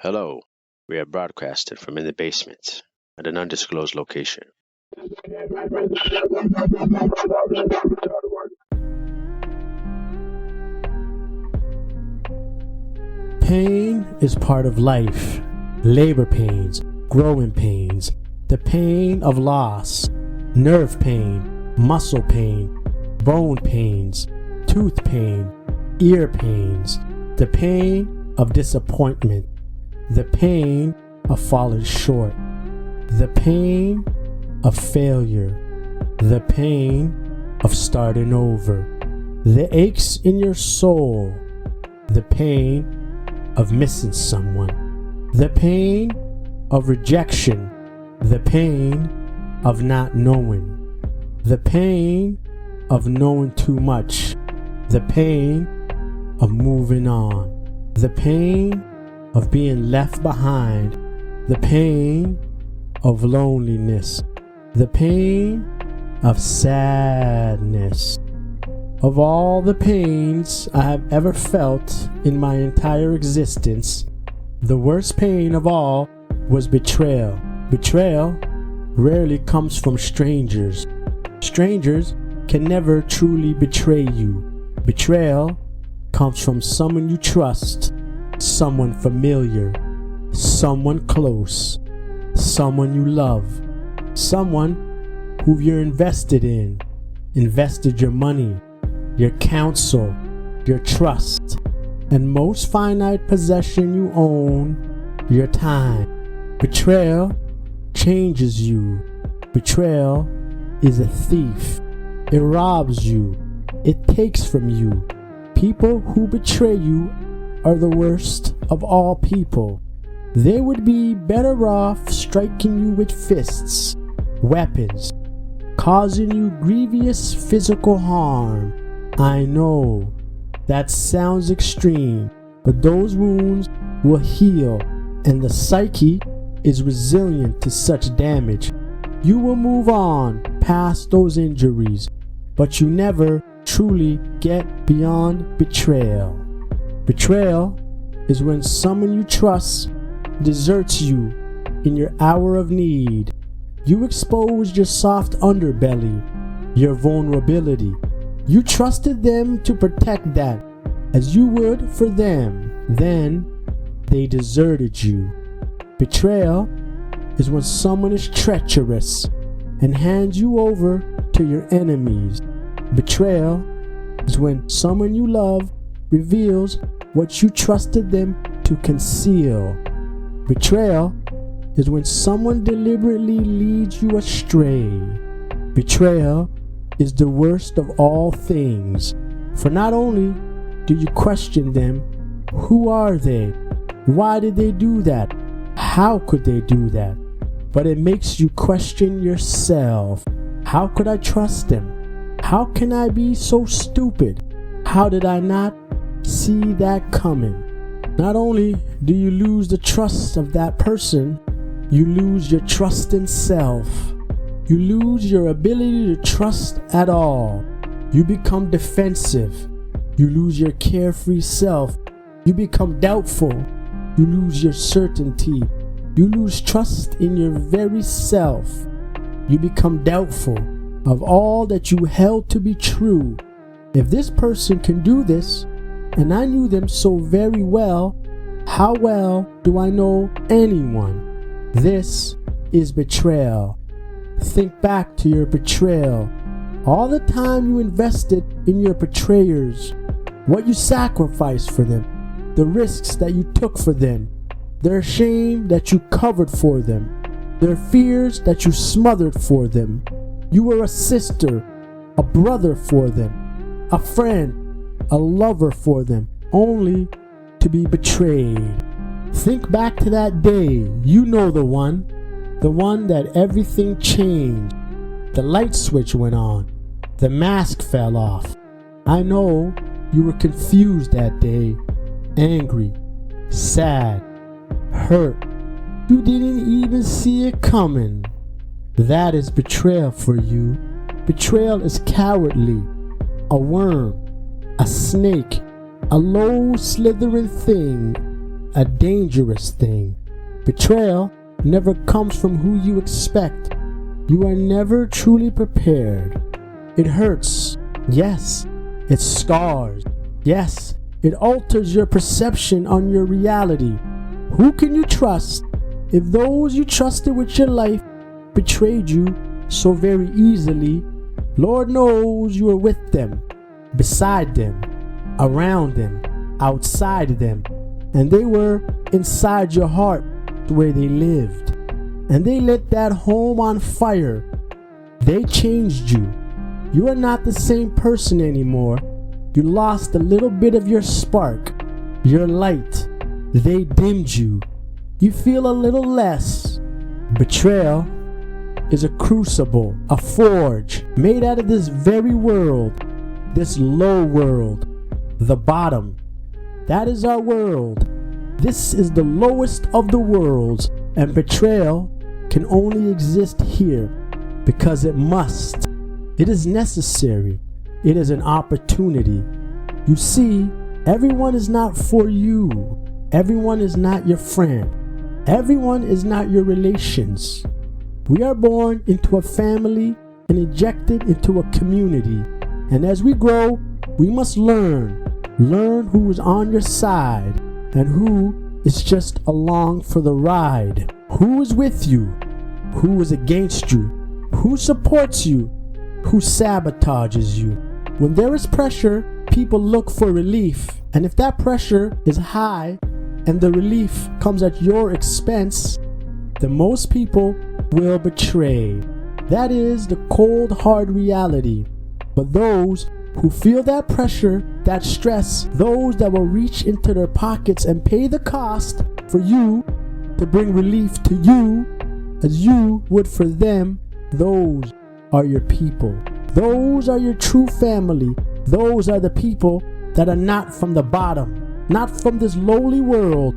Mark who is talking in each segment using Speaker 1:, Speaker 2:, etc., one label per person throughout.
Speaker 1: Hello, we are broadcasted from in the basement at an undisclosed location.
Speaker 2: Pain is part of life. Labor pains, growing pains, the pain of loss, nerve pain, muscle pain, bone pains, tooth pain, ear pains, the pain of disappointment, the pain of falling short, the pain of failure, the pain of starting over, the aches in your soul, the pain of missing someone, the pain of rejection, the pain of not knowing, the pain of knowing too much, the pain of moving on, the pain of being left behind, the pain of loneliness, the pain of sadness. Of all the pains I have ever felt in my entire existence, the worst pain of all was betrayal. Betrayal rarely comes from strangers. Strangers can never truly betray you. Betrayal comes from someone you trust, someone familiar, someone close, someone you love, someone who you're invested in, invested your money, your counsel, your trust, and most finite possession you own, your time. Betrayal changes you. Betrayal is a thief. It robs you. It takes from you. People who betray you are the worst of all people. They would be better off striking you with fists, weapons, causing you grievous physical harm. I know that sounds extreme, but those wounds will heal, and the psyche is resilient to such damage. You will move on past those injuries, but you never truly get beyond betrayal. Betrayal is when someone you trust deserts you in your hour of need. You exposed your soft underbelly, your vulnerability. You trusted them to protect that as you would for them. Then they deserted you. Betrayal is when someone is treacherous and hands you over to your enemies. Betrayal is when someone you love reveals what you trusted them to conceal. Betrayal is when someone deliberately leads you astray. Betrayal is the worst of all things, for not only do you question them, who are they? Why did they do that? How could they do that? But it makes you question yourself. How could I trust them? How can I be so stupid? How did I not see that coming? Not only do you lose the trust of that person, you lose your trust in self. You lose your ability to trust at all. You become defensive. You lose your carefree self. You become doubtful. You lose your certainty. You lose trust in your very self. You become doubtful of all that you held to be true. If this person can do this, and I knew them so very well, how well do I know anyone? This is betrayal. Think back to your betrayal. All the time you invested in your betrayers, what you sacrificed for them, the risks that you took for them, their shame that you covered for them, their fears that you smothered for them. You were a sister, a brother for them, a friend, a lover for them, only to be betrayed. Think back to that day. You know the one that everything changed. The light switch went on. The mask fell off. I know you were confused that day, angry, sad, hurt. You didn't even see it coming. That is betrayal for you. Betrayal is cowardly, a worm, a snake, a low slithering thing, a dangerous thing. Betrayal never comes from who you expect. You are never truly prepared. It hurts. Yes, it scars. Yes, it alters your perception on your reality. Who can you trust if those you trusted with your life betrayed you so very easily? Lord knows you are with them, beside them, around them, outside them, and they were inside your heart where they lived. And they lit that home on fire. They changed you. You are not the same person anymore. You lost a little bit of your spark, your light. They dimmed you. You feel a little less. Betrayal is a crucible, a forge made out of this very world, this low world, the bottom. That is our world. This is the lowest of the worlds, and betrayal can only exist here because it must. It is necessary. It is an opportunity. You see, everyone is not for you. Everyone is not your friend. Everyone is not your relations. We are born into a family and ejected into a community. And as we grow, we must learn who is on your side and who is just along for the ride. Who is with you? Who is against you? Who supports you? Who sabotages you? When there is pressure, people look for relief. And if that pressure is high and the relief comes at your expense, then most people will betray. That is the cold, hard reality. But those who feel that pressure, that stress, those that will reach into their pockets and pay the cost for you to bring relief to you as you would for them, those are your people. Those are your true family. Those are the people that are not from the bottom, not from this lowly world.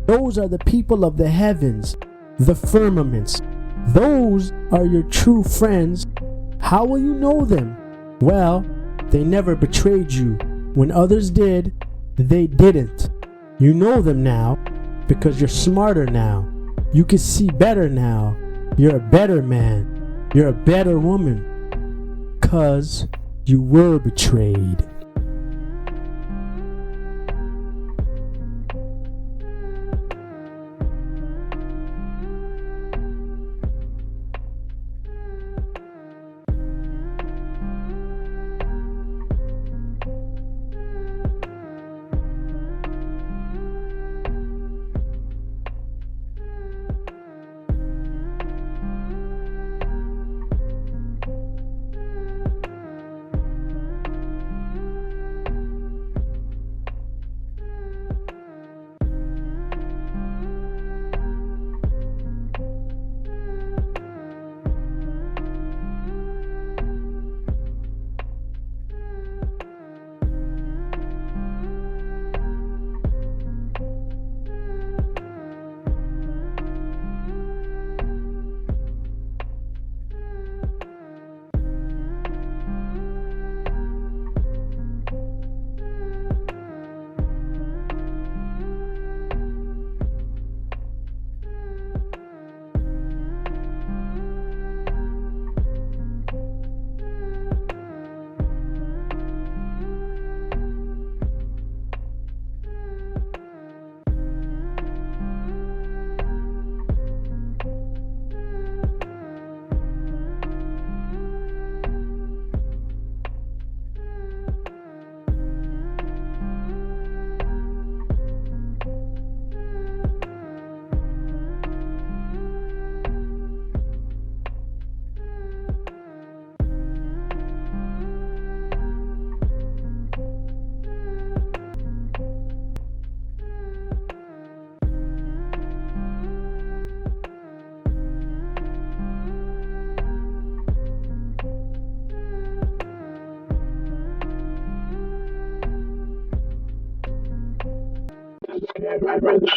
Speaker 2: Those are the people of the heavens, the firmaments. Those are your true friends. How will you know them? Well, they never betrayed you. When others did, they didn't. You know them now because you're smarter now. You can see better now. You're a better man. You're a better woman. 'Cause you were betrayed.
Speaker 1: Hemmans.